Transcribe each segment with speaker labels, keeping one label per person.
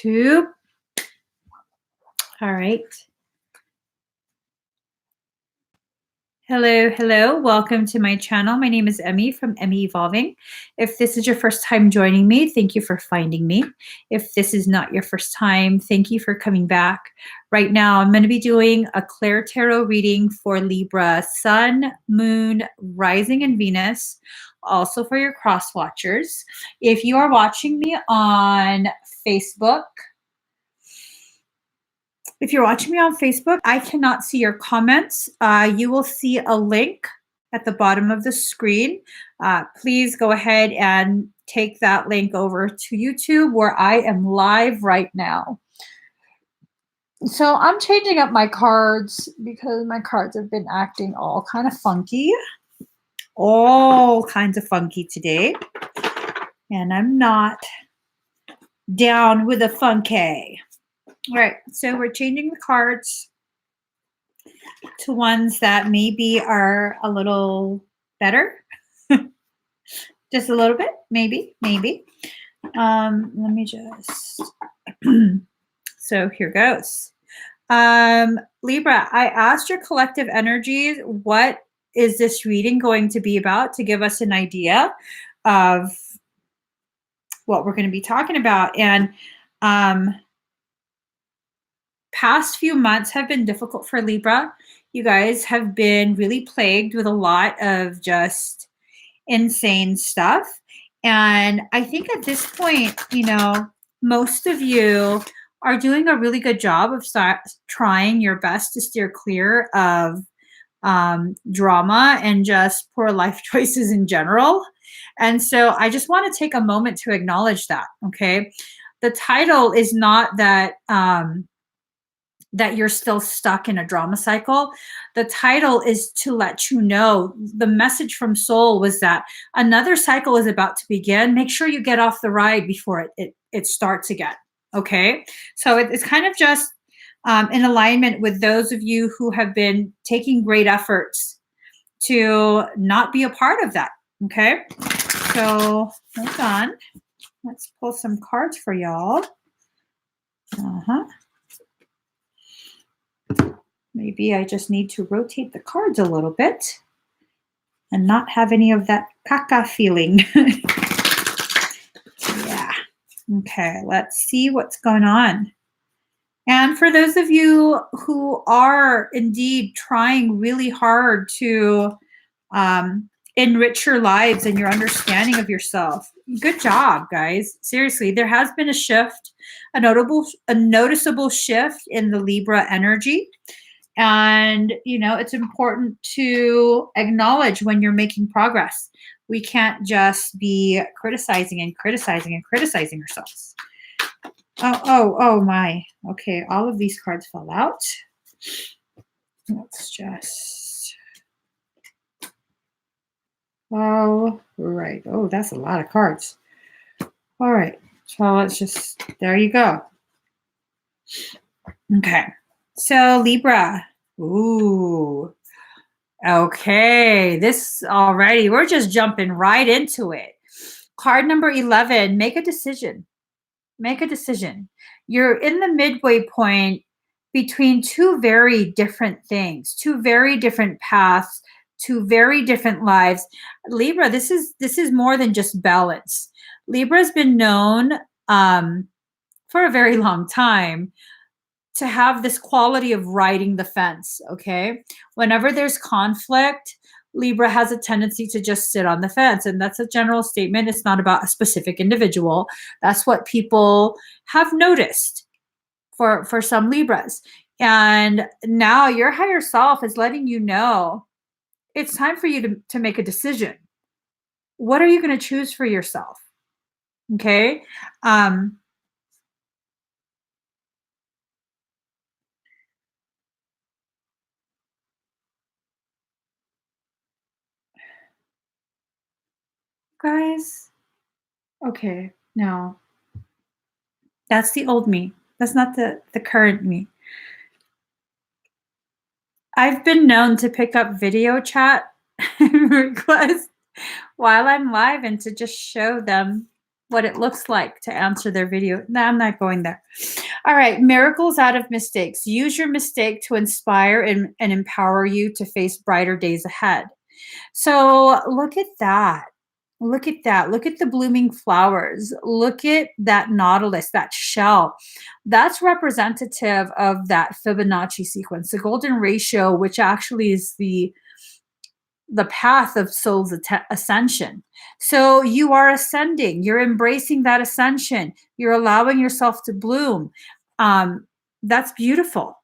Speaker 1: YouTube. All right. Hello, hello. Welcome to my channel. My name is Emmy from Emmy Evolving. If this is your first time joining me, thank you for finding me. If this is not your first time, thank you for coming back. Right now, I'm going to be doing a ClairTarot reading for Libra, Sun, Moon, Rising, and Venus, also for your cross watchers. If you are watching me on Facebook, I cannot see your comments. You will see a link at the bottom of the screen. Please go ahead and take that link over to YouTube where I am live right now. So I'm changing up my cards because my cards have been acting all kind of funky. All kinds of funky today. And I'm not down with the funky. All right, so we're changing the cards to ones that maybe are a little better. Just a little bit, maybe. Let me just, so here goes. Libra, I asked your collective energies, what is this reading going to be about, to give us an idea of what we're going to be talking about. And past few months have been difficult for Libra. You guys have been really plagued with a lot of just insane stuff. And I think at this point, most of you are doing a really good job of trying your best to steer clear of drama and just poor life choices in general. And so I just want to take a moment to acknowledge that, okay? The title is not that that you're still stuck in a drama cycle. The title is to let you know, the message from Soul was that another cycle is about to begin. Make sure you get off the ride before it starts again, okay? So it's kind of just in alignment with those of you who have been taking great efforts to not be a part of that, okay? So hold on. Let's pull some cards for y'all. Maybe I just need to rotate the cards a little bit and not have any of that caca feeling. Yeah. Okay, let's see what's going on. And for those of you who are indeed trying really hard to enrich your lives and your understanding of yourself, good job, guys. Seriously, there has been a shift, a noticeable shift in the Libra energy. And, it's important to acknowledge when you're making progress. We can't just be criticizing ourselves. Oh my. Okay, all of these cards fell out. Let's just... Oh, right. Oh, that's a lot of cards. All right. So let's just... There you go. Okay. So Libra, ooh, okay, this already, we're just jumping right into it. Card number 11, make a decision. Make a decision. You're in the midway point between two very different things, two very different paths, two very different lives. Libra, this is more than just balance. Libra has been known for a very long time to have this quality of riding the fence, okay? Whenever there's conflict, Libra has a tendency to just sit on the fence. And that's a general statement. It's not about a specific individual. That's what people have noticed for some Libras. And now your higher self is letting you know it's time for you to make a decision. What are you going to choose for yourself? Okay? Guys, okay, no. That's the old me. That's not the current me. I've been known to pick up video chat requests while I'm live and to just show them what it looks like to answer their video. No, I'm not going there. All right, miracles out of mistakes. Use your mistake to inspire and empower you to face brighter days ahead. So look at that. Look at that. Look at the blooming flowers. Look at that nautilus, that shell. That's representative of that Fibonacci sequence, the golden ratio, which actually is the path of soul's ascension. So you are ascending, you're embracing that ascension, you're allowing yourself to bloom. That's beautiful.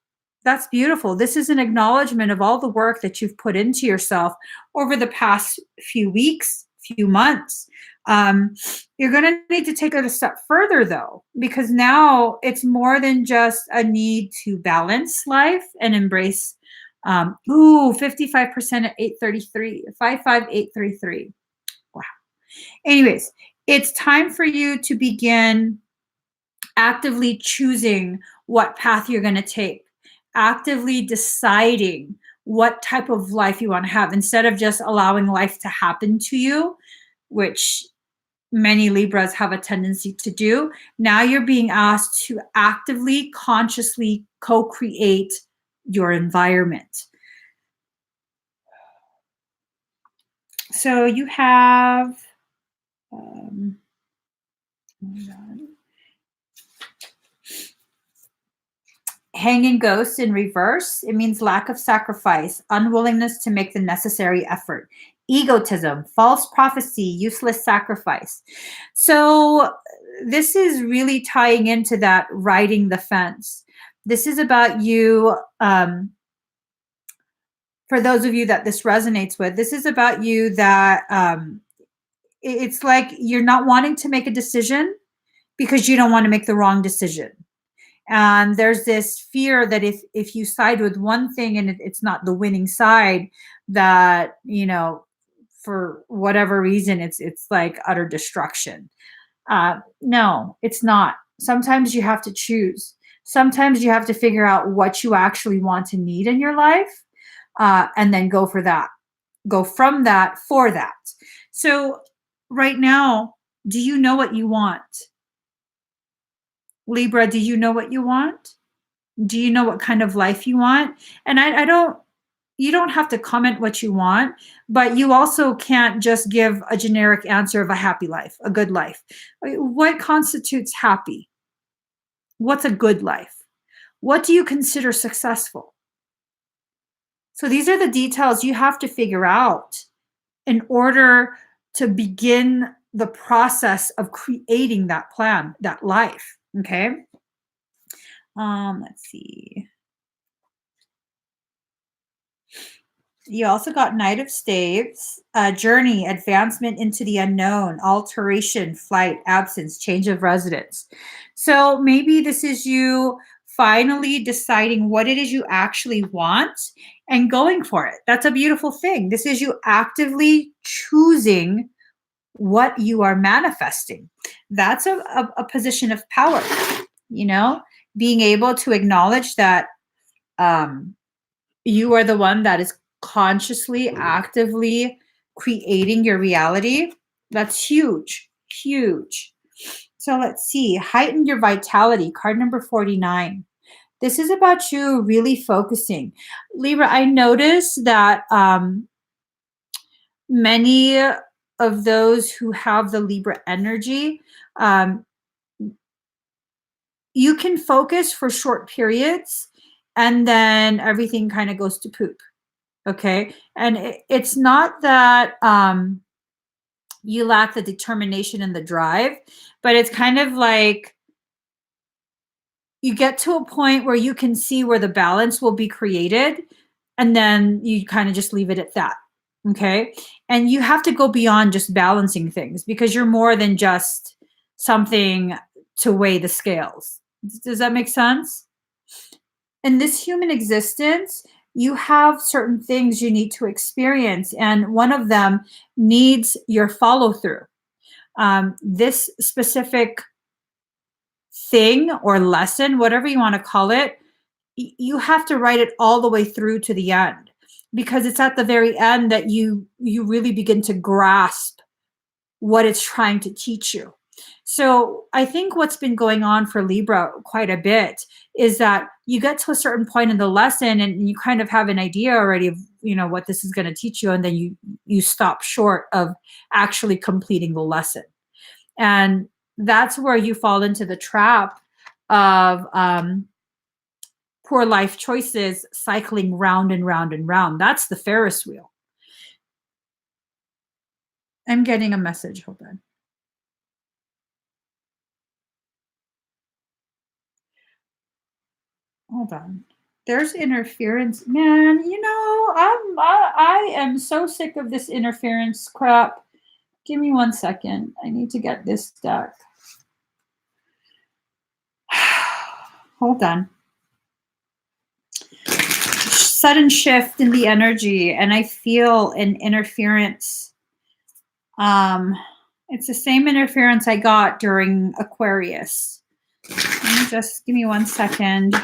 Speaker 1: That's beautiful. This is an acknowledgement of all the work that you've put into yourself over the past few weeks, few months. You're going to need to take it a step further, though, because now it's more than just a need to balance life and embrace 55% at 833, 55833. Wow. Anyways, it's time for you to begin actively choosing what path you're going to take, actively deciding what type of life you want to have instead of just allowing life to happen to you, which many Libras have a tendency to do. Now you're being asked to actively, consciously co-create your environment. So you have hanging ghosts in reverse. It means lack of sacrifice, unwillingness to make the necessary effort, egotism, false prophecy, useless sacrifice. So this is really tying into that riding the fence. This is about you, for those of you that this resonates with, this is about you that it's like you're not wanting to make a decision because you don't want to make the wrong decision. And there's this fear that if you side with one thing and it's not the winning side, that, you know, for whatever reason, it's like utter destruction. No, it's not. Sometimes you have to choose. Sometimes you have to figure out what you actually want to need in your life, and then go for that. Go from that for that. So right now, do you know what you want? Libra, do you know what you want? Do you know what kind of life you want? And you don't have to comment what you want, but you also can't just give a generic answer of a happy life, a good life. What constitutes happy? What's a good life? What do you consider successful? So these are the details you have to figure out in order to begin the process of creating that plan, that life. Okay. Let's see. You also got Knight of Staves, journey, advancement into the unknown, alteration, flight, absence, change of residence. So maybe this is you finally deciding what it is you actually want and going for it. That's a beautiful thing. This is you actively choosing what you are manifesting. That's a position of power, you know, being able to acknowledge that you are the one that is consciously, actively creating your reality. That's huge, huge. So let's see, heighten your vitality, card number 49. This is about you really focusing. Libra, I noticed that many of those who have the Libra energy, you can focus for short periods and then everything kind of goes to poop. Okay. And it's not that you lack the determination and the drive, but it's kind of like you get to a point where you can see where the balance will be created, and then you kind of just leave it at that. Okay. And you have to go beyond just balancing things because you're more than just something to weigh the scales. Does that make sense? In this human existence, you have certain things you need to experience, and one of them needs your follow through. This specific thing or lesson, whatever you want to call it, you have to write it all the way through to the end, because it's at the very end that you really begin to grasp what it's trying to teach you. So I think what's been going on for Libra quite a bit is that you get to a certain point in the lesson and you kind of have an idea already of, what this is going to teach you, and then you stop short of actually completing the lesson. And that's where you fall into the trap of poor life choices cycling round and round and round. That's the Ferris wheel. I'm getting a message. Hold on. Hold on. There's interference. Man, I am so sick of this interference crap. Give me 1 second. I need to get this deck. Hold on. Sudden shift in the energy, and I feel an interference. It's the same interference I got during Aquarius. Just give me 1 second.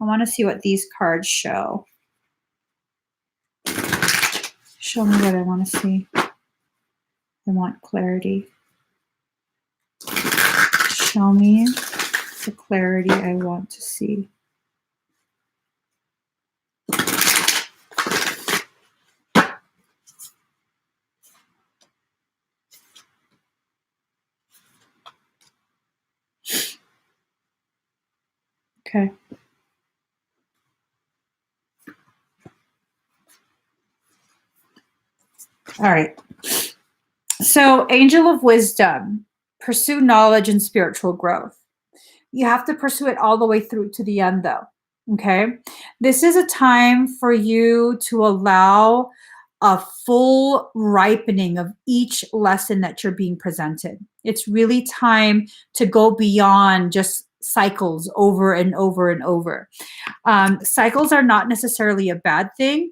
Speaker 1: I want to see what these cards show. Show me what I want to see. I want clarity. Show me the clarity I want to see. Okay. All right. So, Angel of Wisdom, pursue knowledge and spiritual growth. You have to pursue it all the way through to the end, though. Okay. This is a time for you to allow a full ripening of each lesson that you're being presented. It's really time to go beyond just cycles over and over and over. Cycles are not necessarily a bad thing.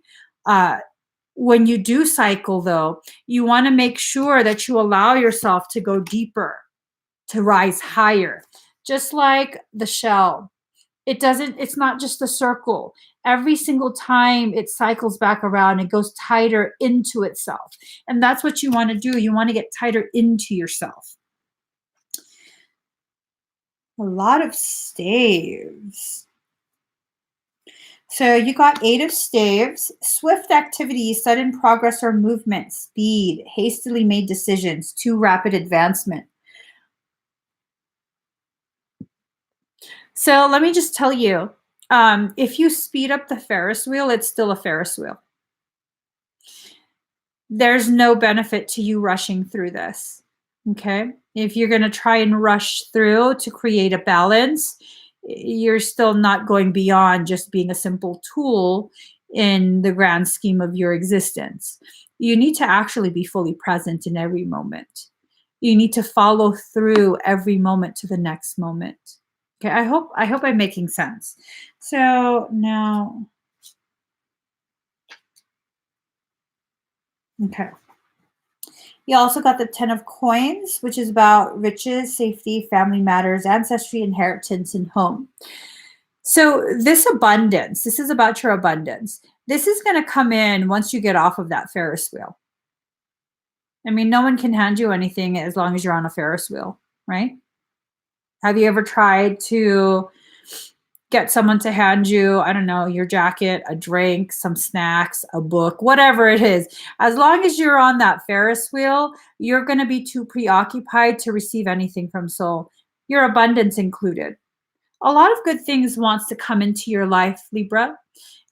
Speaker 1: When you do cycle, though, you want to make sure that you allow yourself to go deeper, to rise higher. Just like the shell, it's not just a circle. Every single time it cycles back around, it goes tighter into itself. And that's what you want to do. You want to get tighter into yourself. A lot of staves. So you got 8 of staves, swift activity, sudden progress or movement, speed, hastily made decisions, too rapid advancement. So let me just tell you, if you speed up the Ferris wheel, it's still a Ferris wheel. There's no benefit to you rushing through this. Okay. If you're going to try and rush through to create a balance, you're still not going beyond just being a simple tool in the grand scheme of your existence. You need to actually be fully present in every moment. You need to follow through every moment to the next moment. Okay, I hope I'm making sense. So now, okay. You also got the 10 of coins, which is about riches, safety, family matters, ancestry, inheritance, and home. So this abundance, this is about your abundance. This is going to come in once you get off of that Ferris wheel. I mean, no one can hand you anything as long as you're on a Ferris wheel, right? Have you ever tried to get someone to hand you, I don't know, your jacket, a drink, some snacks, a book, whatever it is? As long as you're on that Ferris wheel, you're going to be too preoccupied to receive anything from soul, your abundance included. A lot of good things wants to come into your life, Libra.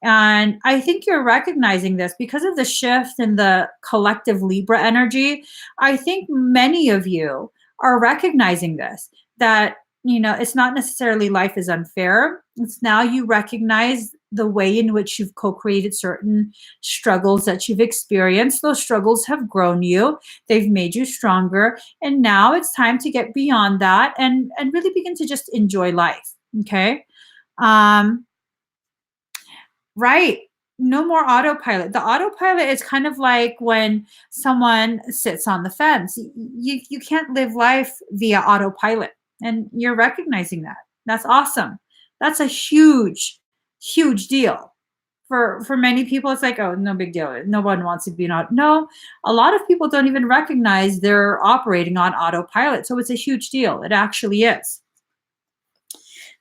Speaker 1: And I think you're recognizing this because of the shift in the collective Libra energy. I think many of you are recognizing this, that, it's not necessarily life is unfair. It's now you recognize the way in which you've co-created certain struggles that you've experienced. Those struggles have grown you. They've made you stronger. And now it's time to get beyond that and really begin to just enjoy life. Okay. Right. No more autopilot. The autopilot is kind of like when someone sits on the fence. You can't live life via autopilot. And you're recognizing that. That's awesome. That's a huge, huge deal For many people, it's like, oh, no big deal. No one wants to be not. No, a lot of people don't even recognize they're operating on autopilot. So it's a huge deal. It actually is.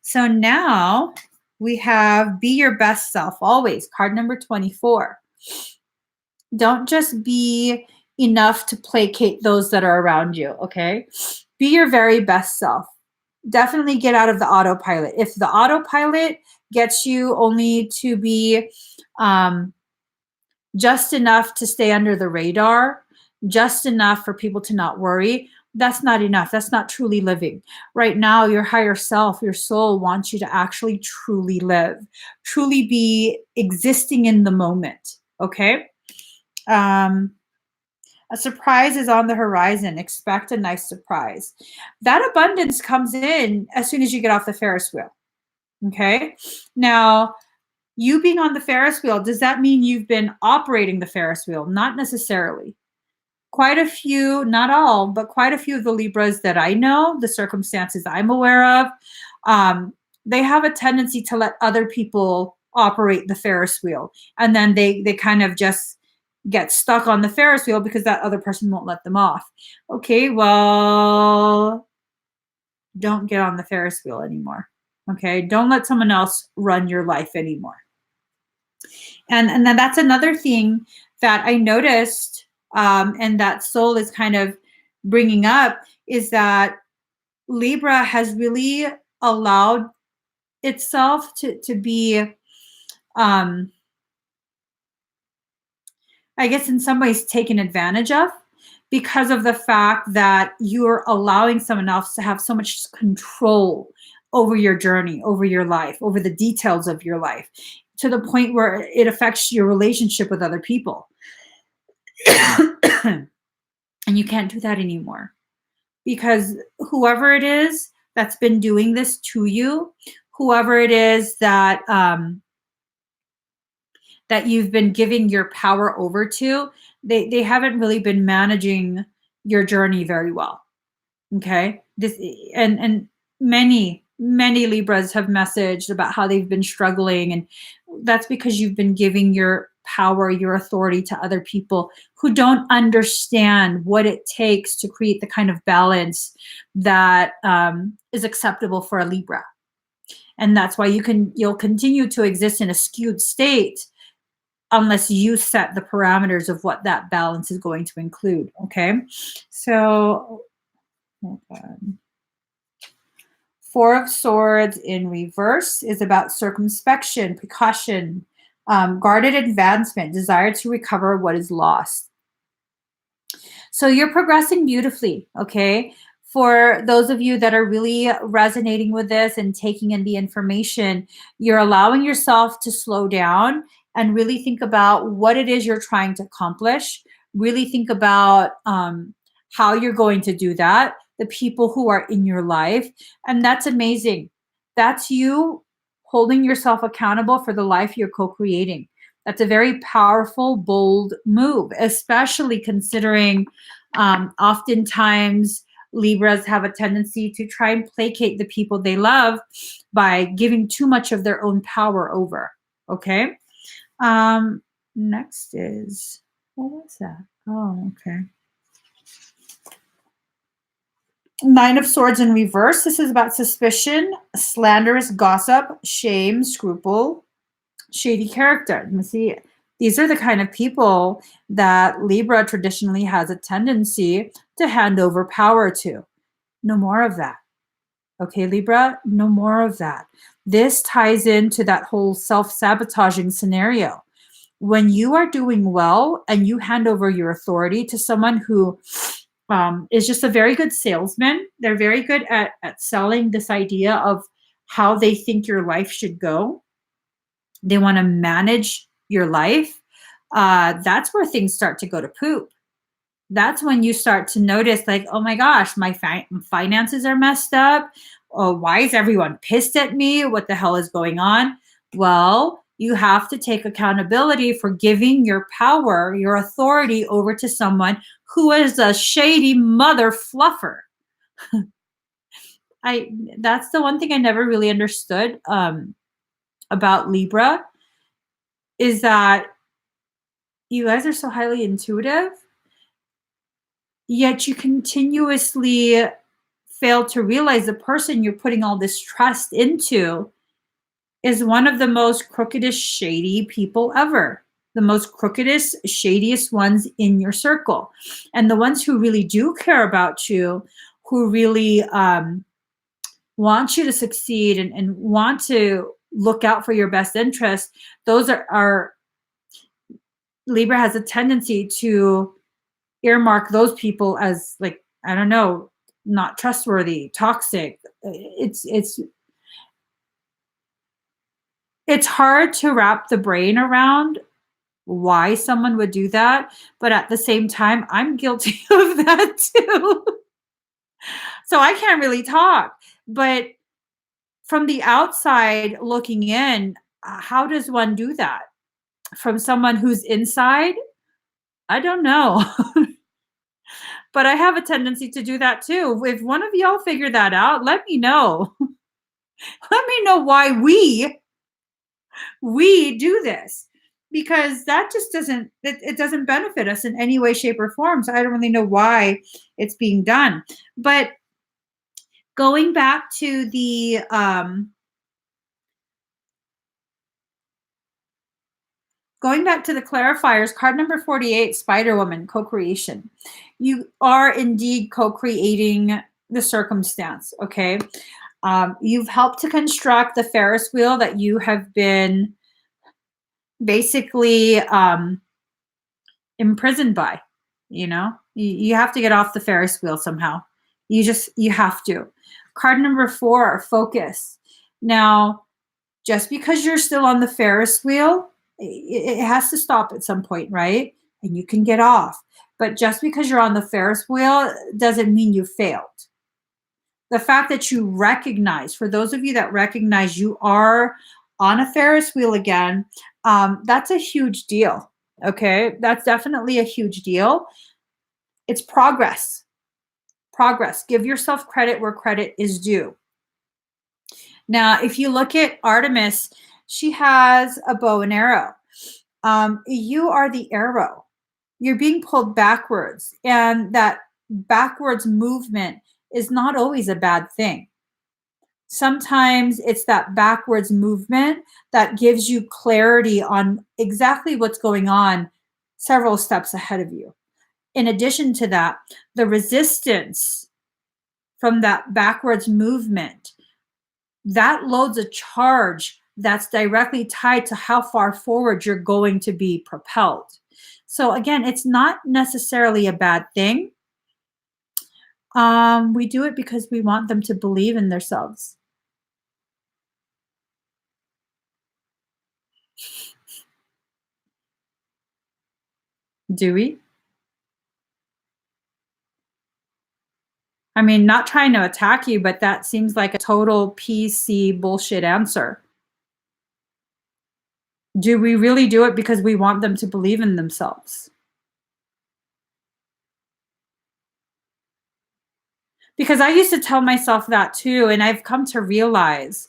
Speaker 1: So now we have be your best self always. Card number 24. Don't just be enough to placate those that are around you, okay? Be your very best self. Definitely get out of the autopilot. If the autopilot gets you only to be just enough to stay under the radar, just enough for people to not worry, that's not enough. That's not truly living. Right now, your higher self, your soul wants you to actually truly live, truly be existing in the moment, okay? A surprise is on the horizon. Expect a nice surprise. That abundance comes in as soon as you get off the Ferris wheel. Okay. Now, you being on the Ferris wheel, does that mean you've been operating the Ferris wheel? Not necessarily. Quite a few, not all, but quite a few of the Libras that I know, the circumstances I'm aware of, they have a tendency to let other people operate the Ferris wheel. And then they kind of just get stuck on the Ferris wheel because that other person won't let them off. Okay, well, don't get on the Ferris wheel anymore. Okay, don't let someone else run your life anymore. And then that's another thing that I noticed, and that soul is kind of bringing up, is that Libra has really allowed itself to be, I guess, in some ways taken advantage of, because of the fact that you're allowing someone else to have so much control over your journey, over your life, over the details of your life, to the point where it affects your relationship with other people. And you can't do that anymore, because whoever it is that's been doing this to you, whoever it is that that you've been giving your power over to, they haven't really been managing your journey very well. Okay. And many Libras have messaged about how they've been struggling, and that's because you've been giving your power, your authority to other people who don't understand what it takes to create the kind of balance that is acceptable for a Libra. And that's why you'll continue to exist in a skewed state unless you set the parameters of what that balance is going to include. Okay. So hold on. Four of Swords in reverse is about circumspection, precaution, guarded advancement, desire to recover what is lost. So you're progressing beautifully, okay? For those of you that are really resonating with this and taking in the information, you're allowing yourself to slow down and really think about what it is you're trying to accomplish. Really think about how you're going to do that, the people who are in your life. And that's amazing. That's you holding yourself accountable for the life you're co-creating. That's a very powerful, bold move, especially considering oftentimes Libras have a tendency to try and placate the people they love by giving too much of their own power over. Okay. Next is, what was that? Oh, okay. Nine of Swords in reverse. This is about suspicion, slanderous gossip, shame, scruple, shady character. Let me see. These are the kind of people that Libra traditionally has a tendency to hand over power to. No more of that. Okay, Libra, no more of that. This ties into that whole self-sabotaging scenario. When you are doing well and you hand over your authority to someone who is just a very good salesman, they're very good at selling this idea of how they think your life should go. They want to manage your life. That's where things start to go to poop. That's when you start to notice, like, oh my gosh, my finances are messed up. Oh, why is everyone pissed at me? What the hell is going on? Well, you have to take accountability for giving your power, your authority over to someone who is a shady mother fluffer. That's the one thing I never really understood about Libra. is that you guys are so highly intuitive, yet you continuously fail to realize the person you're putting all this trust into is one of the most crookedest, shady people ever. The most crookedest, shadiest ones in your circle. And the ones who really do care about you, who really want you to succeed and want to look out for your best interest, those are Libra has a tendency to earmark those people as, like, I don't know, not trustworthy, toxic. It's hard to wrap the brain around why someone would do that, but at the same time, I'm guilty of that too. So I can't really talk, but from the outside looking in, how does one do that? From someone who's inside, I don't know. But I have a tendency to do that too. If one of y'all figure that out, let me know. Let me know why we do this, because that just it doesn't benefit us in any way, shape, or form. So I don't really know why it's being done. But going back to the clarifiers, card number 48, Spider Woman, co-creation. You are indeed co-creating the circumstance, okay? You've helped to construct the Ferris wheel that you have been basically imprisoned by. You have to get off the Ferris wheel somehow. You have to. Card number 4, focus. Now, just because you're still on the Ferris wheel, it has to stop at some point, right? And you can get off. But just because you're on the Ferris wheel doesn't mean you failed. The fact that you recognize, for those of you that recognize you are on a Ferris wheel again, that's a huge deal. Okay, that's definitely a huge deal. It's progress. Progress. Give yourself credit where credit is due. Now, if you look at Artemis, she has a bow and arrow. You are the arrow. You're being pulled backwards, and that backwards movement is not always a bad thing. Sometimes it's that backwards movement that gives you clarity on exactly what's going on several steps ahead of you. In addition to that, the resistance from that backwards movement, that loads a charge that's directly tied to how far forward you're going to be propelled. So again, it's not necessarily a bad thing. We do it because we want them to believe in themselves. Do we? I mean, not trying to attack you, but that seems like a total PC bullshit answer. Do we really do it because we want them to believe in themselves? Because I used to tell myself that too, and I've come to realize,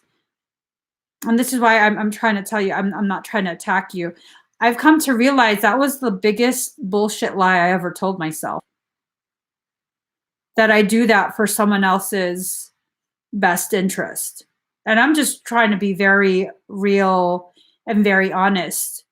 Speaker 1: and this is why I'm trying to tell you, I'm not trying to attack you. I've come to realize that was the biggest bullshit lie I ever told myself. That I do that for someone else's best interest. And I'm just trying to be very real and very honest.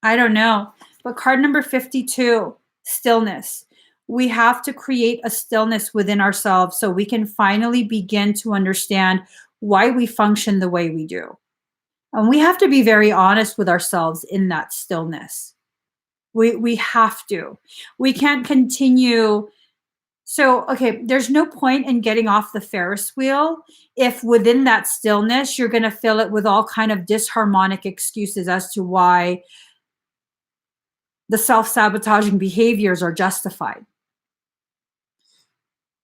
Speaker 1: I don't know. But card number 52, stillness. We have to create a stillness within ourselves so we can finally begin to understand why we function the way we do. And we have to be very honest with ourselves in that stillness. We have to. We can't continue. So, okay, there's no point in getting off the Ferris wheel if within that stillness you're going to fill it with all kind of disharmonic excuses as to why the self-sabotaging behaviors are justified.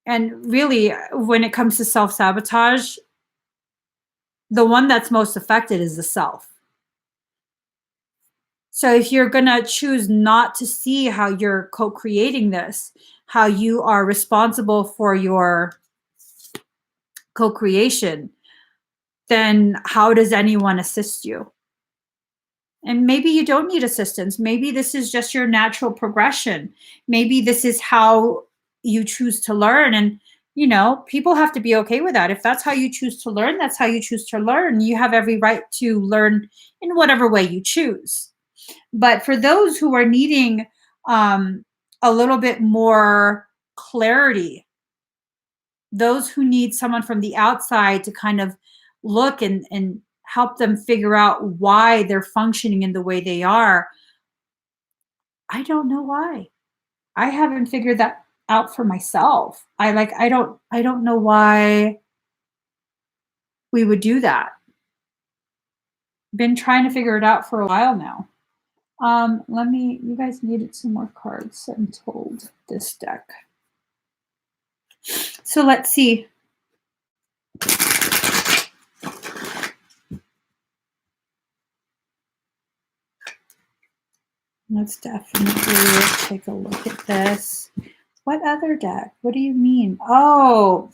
Speaker 1: And really, when it comes to self-sabotage, the one that's most affected is the self. So if you're going to choose not to see how you're co-creating this, how you are responsible for your co-creation, then how does anyone assist you? And maybe you don't need assistance. Maybe this is just your natural progression. Maybe this is how you choose to learn. And, people have to be okay with that. If that's how you choose to learn, that's how you choose to learn. You have every right to learn in whatever way you choose. But for those who are needing a little bit more clarity, those who need someone from the outside to kind of look and help them figure out why they're functioning in the way they are, I don't know why. I haven't figured that out for myself. I don't know why we would do that. Been trying to figure it out for a while now. You guys needed some more cards, I'm told, this deck. So let's see. Let's definitely take a look at this. What other deck? What do you mean? Oh,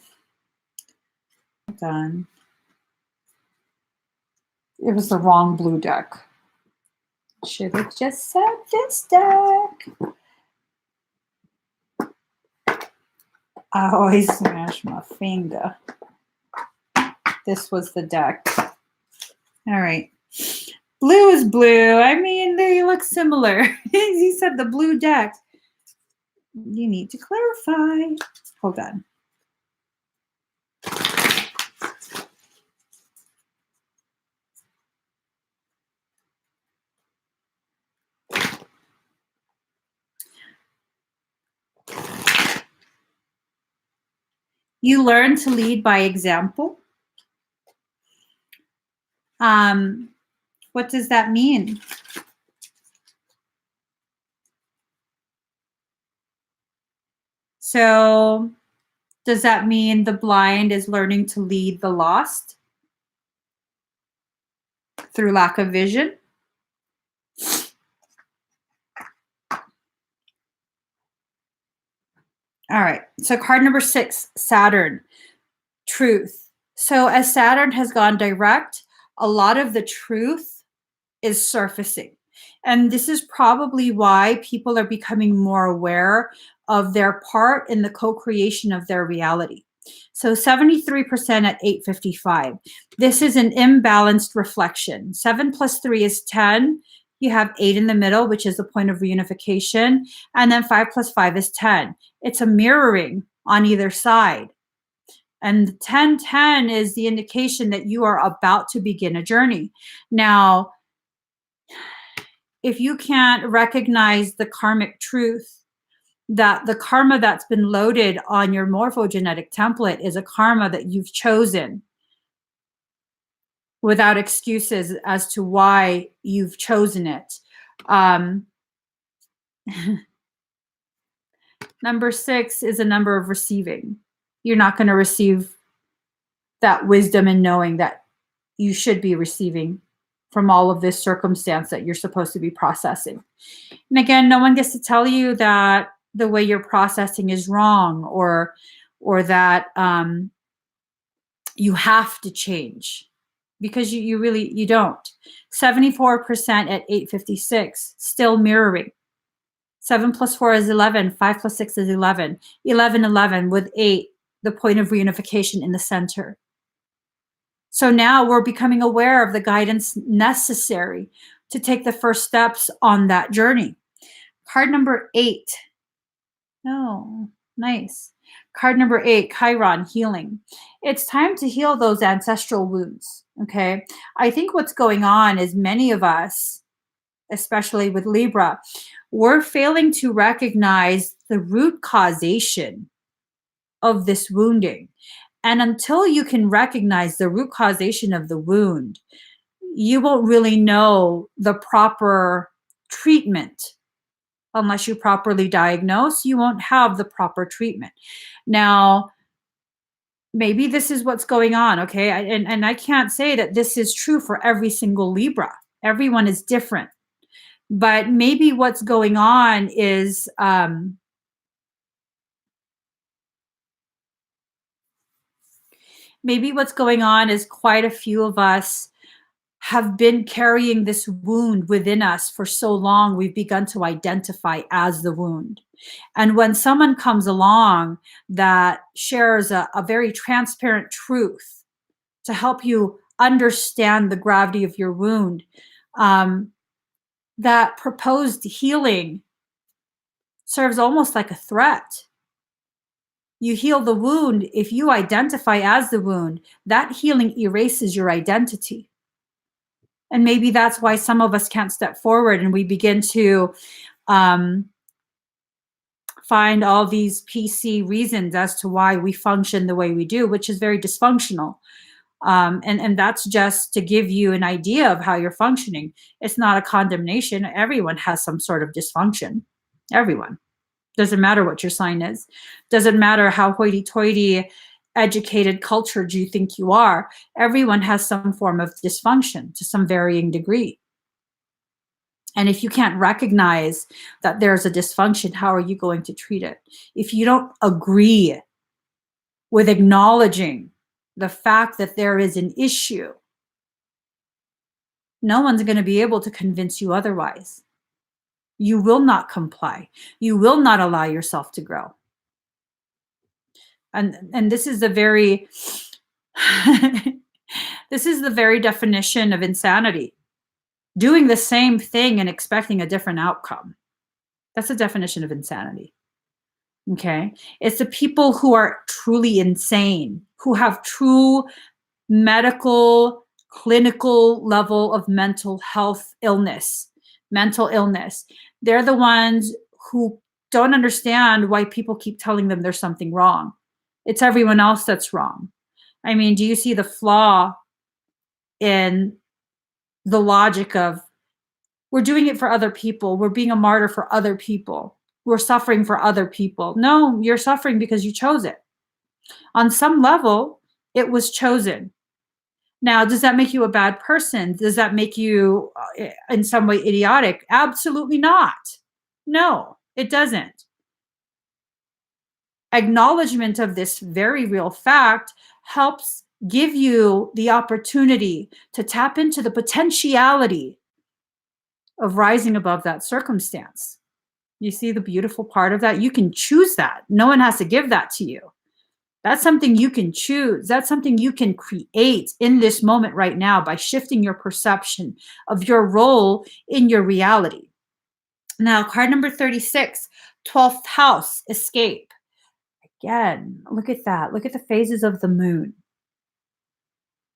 Speaker 1: hold on. It was the wrong blue deck. Should have just said this deck. I always smash my finger. This was the deck. All right. Blue is blue. I mean, they look similar. He said the blue deck. You need to clarify. Hold on. You learn to lead by example. What does that mean? So does that mean the blind is learning to lead the lost through lack of vision? All right. So card number 6, Saturn, truth. So as Saturn has gone direct, a lot of the truth is surfacing. And this is probably why people are becoming more aware of their part in the co-creation of their reality. So 73% at 8:55. This is an imbalanced reflection. 7 plus 3 is 10. You have 8 in the middle, which is the point of reunification. And then 5 plus 5 is 10. It's a mirroring on either side. And 10-10 is the indication that you are about to begin a journey. Now, if you can't recognize the karmic truth that the karma that's been loaded on your morphogenetic template is a karma that you've chosen without excuses as to why you've chosen it. Number 6 is a number of receiving. You're not going to receive that wisdom and knowing that you should be receiving from all of this circumstance that you're supposed to be processing. And again, no one gets to tell you that the way you're processing is wrong or that you have to change, because you really don't. 74% at 8:56, still mirroring. 7 plus 4 is 11. 5 plus 6 is 11. 11 with 8, the point of reunification in the center. So now we're becoming aware of the guidance necessary to take the first steps on that journey. Card number 8. Oh, nice. Card number 8, Chiron, healing. It's time to heal those ancestral wounds, okay? I think what's going on is many of us, especially with Libra, we're failing to recognize the root causation of this wounding. And until you can recognize the root causation of the wound, you won't really know the proper treatment. Unless you properly diagnose, you won't have the proper treatment. Now, maybe this is what's going on, okay? And I can't say that this is true for every single Libra. Everyone is different. But maybe what's going on is Maybe what's going on is quite a few of us have been carrying this wound within us for so long, we've begun to identify as the wound. And when someone comes along that shares a very transparent truth to help you understand the gravity of your wound, um, that proposed healing serves almost like a threat. You heal the wound. If you identify as the wound, that healing erases your identity. And maybe that's why some of us can't step forward and we begin to find all these PC reasons as to why we function the way we do, which is very dysfunctional. And that's just to give you an idea of how you're functioning. It's not a condemnation. Everyone has some sort of dysfunction. Everyone. Doesn't matter what your sign is. Doesn't matter how hoity-toity, educated, cultured you think you are. Everyone has some form of dysfunction to some varying degree. And if you can't recognize that there's a dysfunction, how are you going to treat it? If you don't agree with acknowledging the fact that there is an issue, no one's going to be able to convince you otherwise. You will not comply. You will not allow yourself to grow. And this is the very this is the very definition of insanity. Doing the same thing and expecting a different outcome. That's the definition of insanity. Okay? It's the people who are truly insane, who have true medical, clinical level of mental health illness, mental illness. They're the ones who don't understand why people keep telling them there's something wrong. It's everyone else that's wrong. I mean, do you see the flaw in the logic of we're doing it for other people, we're being a martyr for other people, we're suffering for other people? No, you're suffering because you chose it. On some level, it was chosen. Now, does that make you a bad person? Does that make you in some way idiotic? Absolutely not. No, it doesn't. Acknowledgement of this very real fact helps give you the opportunity to tap into the potentiality of rising above that circumstance. You see the beautiful part of that? You can choose that. No one has to give that to you. That's something you can choose. That's something you can create in this moment right now by shifting your perception of your role in your reality. Now, card number 36, 12th house, escape. Again, look at that. Look at the phases of the moon.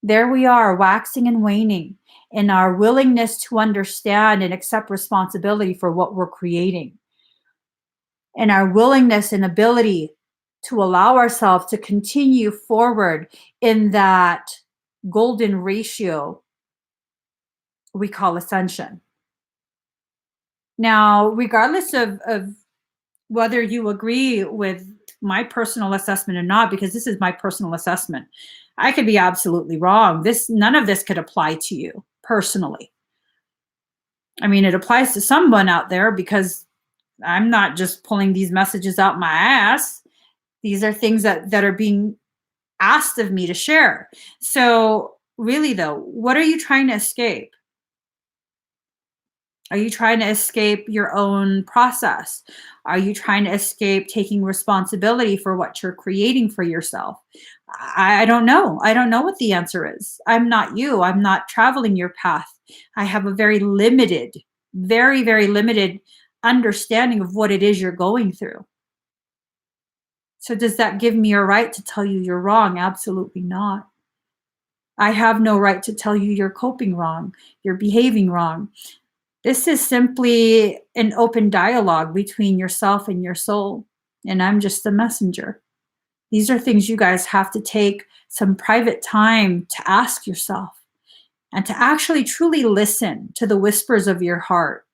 Speaker 1: There we are, waxing and waning in our willingness to understand and accept responsibility for what we're creating, and our willingness and ability to allow ourselves to continue forward in that golden ratio we call ascension. Now, regardless of whether you agree with my personal assessment or not, because this is my personal assessment, I could be absolutely wrong. None of this could apply to you personally. I mean, it applies to someone out there because I'm not just pulling these messages out my ass. These are things that are being asked of me to share. So really though, what are you trying to escape? Are you trying to escape your own process? Are you trying to escape taking responsibility for what you're creating for yourself? I don't know. I don't know what the answer is. I'm not you. I'm not traveling your path. I have a very limited, very, very limited understanding of what it is you're going through. So does that give me a right to tell you you're wrong? Absolutely not. I have no right to tell you you're coping wrong, you're behaving wrong. This is simply an open dialogue between yourself and your soul, and I'm just the messenger. These are things you guys have to take some private time to ask yourself and to actually truly listen to the whispers of your heart,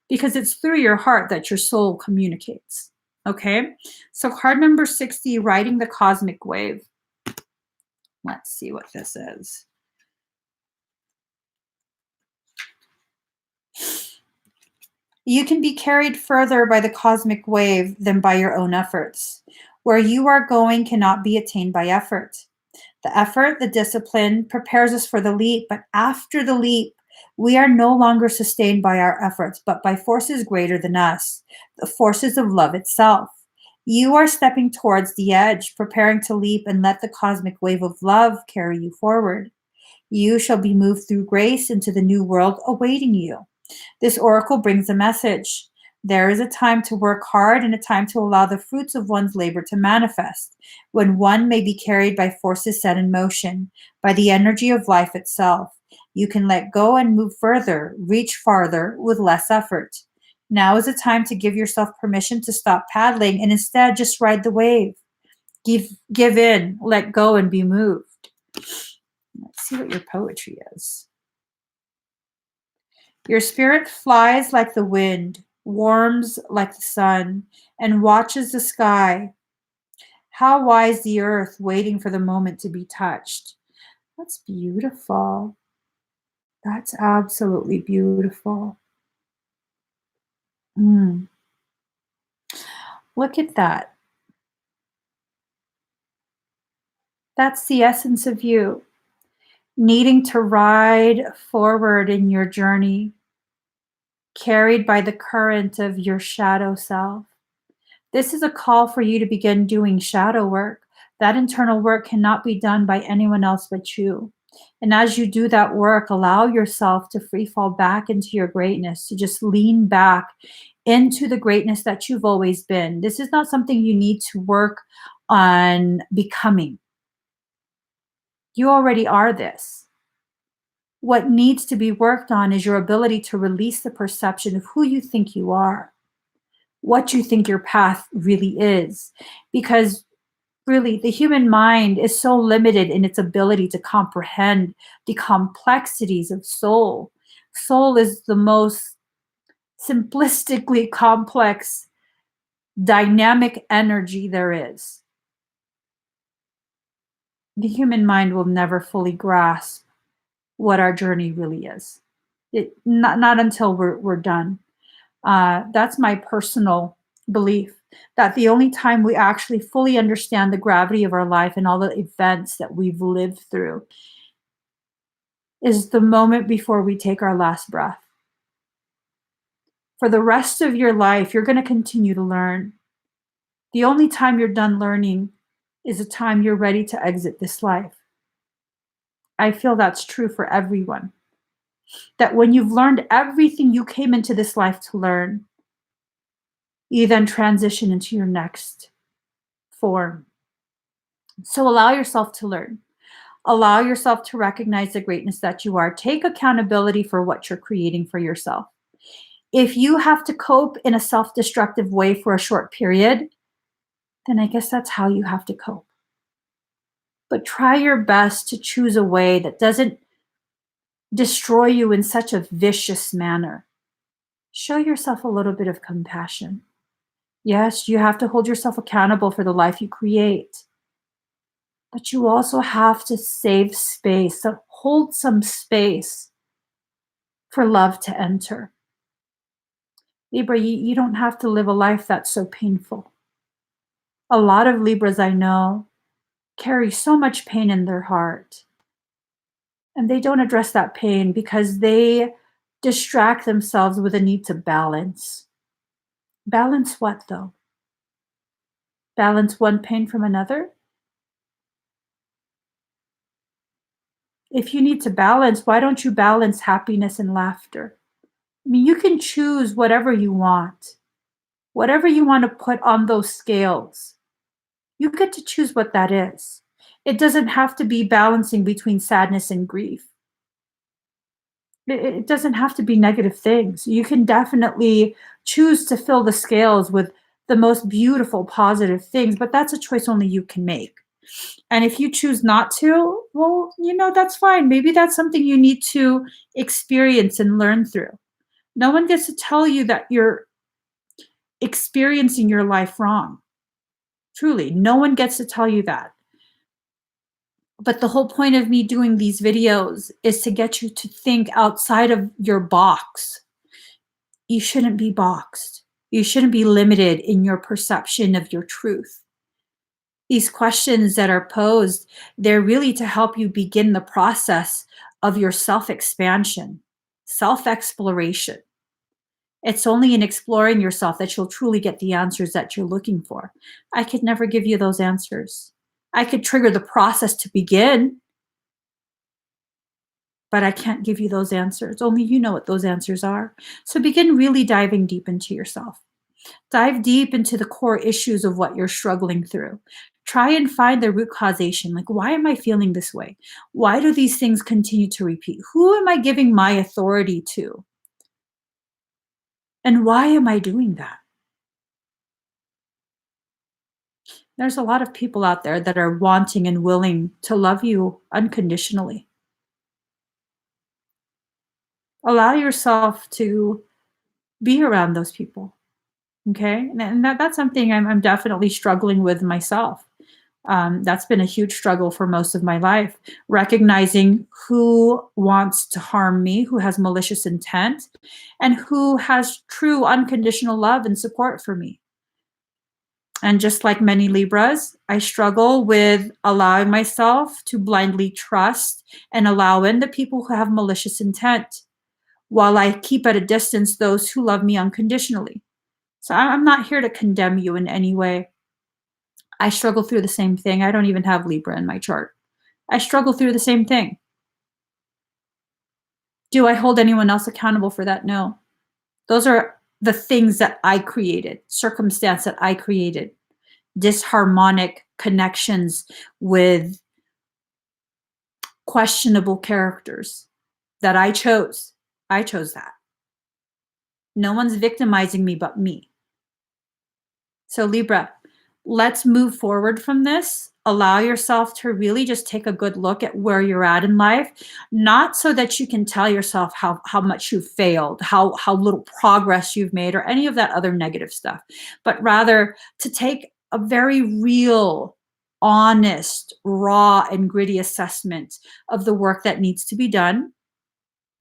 Speaker 1: because it's through your heart that your soul communicates. Okay, so card number 60, riding the cosmic wave. Let's see what this is. You can be carried further by the cosmic wave than by your own efforts. Where you are going cannot be attained by effort. The effort, the discipline prepares us for the leap, but after the leap, we are no longer sustained by our efforts, but by forces greater than us, the forces of love itself. You are stepping towards the edge, preparing to leap and let the cosmic wave of love carry you forward. You shall be moved through grace into the new world awaiting you. This oracle brings a message. There is a time to work hard and a time to allow the fruits of one's labor to manifest, when one may be carried by forces set in motion, by the energy of life itself. You can let go and move further, reach farther with less effort. Now is a time to give yourself permission to stop paddling and instead just ride the wave. Give in, let go, and be moved. Let's see what your poetry is. Your spirit flies like the wind, warms like the sun, and watches the sky. How wise the earth, waiting for the moment to be touched. That's beautiful. That's absolutely beautiful. Mm. Look at that. That's the essence of you, needing to ride forward in your journey, carried by the current of your shadow self. This is a call for you to begin doing shadow work. That internal work cannot be done by anyone else but you. And as you do that work, allow yourself to free fall back into your greatness, to just lean back into the greatness that you've always been. This is not something you need to work on becoming. You already are this. What needs to be worked on is your ability to release the perception of who you think you are, what you think your path really is. Because really, the human mind is so limited in its ability to comprehend the complexities of soul. Soul is the most simplistically complex, dynamic energy there is. The human mind will never fully grasp what our journey really is. Not until we're done. That's my personal belief, that the only time we actually fully understand the gravity of our life and all the events that we've lived through is the moment before we take our last breath. For the rest of your life, you're going to continue to learn. The only time you're done learning is the time you're ready to exit this life. I feel that's true for everyone. That when you've learned everything you came into this life to learn, you then transition into your next form. So allow yourself to learn. Allow yourself to recognize the greatness that you are. Take accountability for what you're creating for yourself. If you have to cope in a self-destructive way for a short period, then I guess that's how you have to cope. But try your best to choose a way that doesn't destroy you in such a vicious manner. Show yourself a little bit of compassion. Yes, you have to hold yourself accountable for the life you create, but you also have to save space, so hold some space for love to enter. Libra, you don't have to live a life that's so painful. A lot of Libras I know carry so much pain in their heart, and they don't address that pain because they distract themselves with a need to balance. Balance what, though? Balance one pain from another? If you need to balance, why don't you balance happiness and laughter? I mean, you can choose whatever you want to put on those scales. You get to choose what that is. It doesn't have to be balancing between sadness and grief. It doesn't have to be negative things. You can definitely choose to fill the scales with the most beautiful, positive things, but that's a choice only you can make. And if you choose not to, well, that's fine. Maybe that's something you need to experience and learn through. No one gets to tell you that you're experiencing your life wrong. Truly, no one gets to tell you that. But the whole point of me doing these videos is to get you to think outside of your box. You shouldn't be boxed. You shouldn't be limited in your perception of your truth. These questions that are posed, they're really to help you begin the process of your self-expansion, self-exploration. It's only in exploring yourself that you'll truly get the answers that you're looking for. I could never give you those answers. I could trigger the process to begin, but I can't give you those answers. Only you know what those answers are. So begin really diving deep into yourself. Dive deep into the core issues of what you're struggling through. Try and find the root causation. Like, why am I feeling this way? Why do these things continue to repeat? Who am I giving my authority to? And why am I doing that? There's a lot of people out there that are wanting and willing to love you unconditionally. Allow yourself to be around those people. Okay. And that's something I'm definitely struggling with myself. That's been a huge struggle for most of my life, recognizing who wants to harm me, who has malicious intent, and who has true unconditional love and support for me. And just like many Libras, I struggle with allowing myself to blindly trust and allow in the people who have malicious intent, while I keep at a distance those who love me unconditionally. So I'm not here to condemn you in any way. I struggle through the same thing. I don't even have Libra in my chart. I struggle through the same thing. Do I hold anyone else accountable for that? No. Those are the things that I created, circumstance that I created, disharmonic connections with questionable characters that I chose. I chose that. No one's victimizing me but me. So Libra, let's move forward from this. Allow yourself to really just take a good look at where you're at in life, not so that you can tell yourself how much you've failed, how little progress you've made, or any of that other negative stuff, but rather to take a very real, honest, raw, and gritty assessment of the work that needs to be done.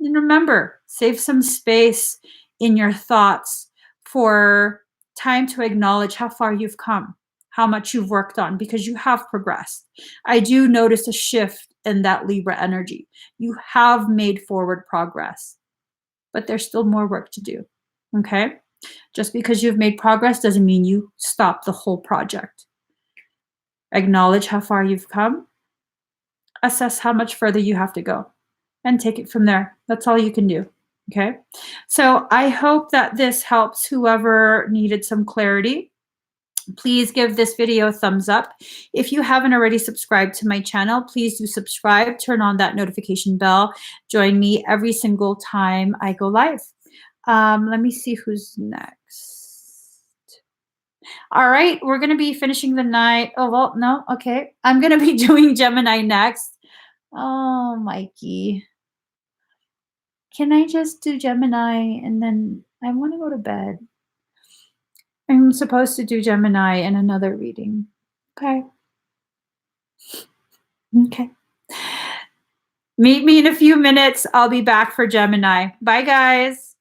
Speaker 1: And remember, save some space in your thoughts for time to acknowledge how far you've come, how much you've worked on, because you have progressed. I do notice a shift in that Libra energy. You have made forward progress, but there's still more work to do. Okay? Just because you've made progress doesn't mean you stop the whole project. Acknowledge how far you've come, assess how much further you have to go, and take it from there. That's all you can do. Okay. So I hope that this helps whoever needed some clarity. Please give this video a thumbs up. If you haven't already subscribed to my channel, please do subscribe, turn on that notification bell. Join me every single time I go live. Let me see who's next. All right, we're going to be finishing the night. Oh, well, no. Okay. I'm going to be doing Gemini next. Oh, Mikey. Can I just do Gemini and then I want to go to bed? I'm supposed to do Gemini in another reading. Okay. Okay. Meet me in a few minutes. I'll be back for Gemini. Bye, guys.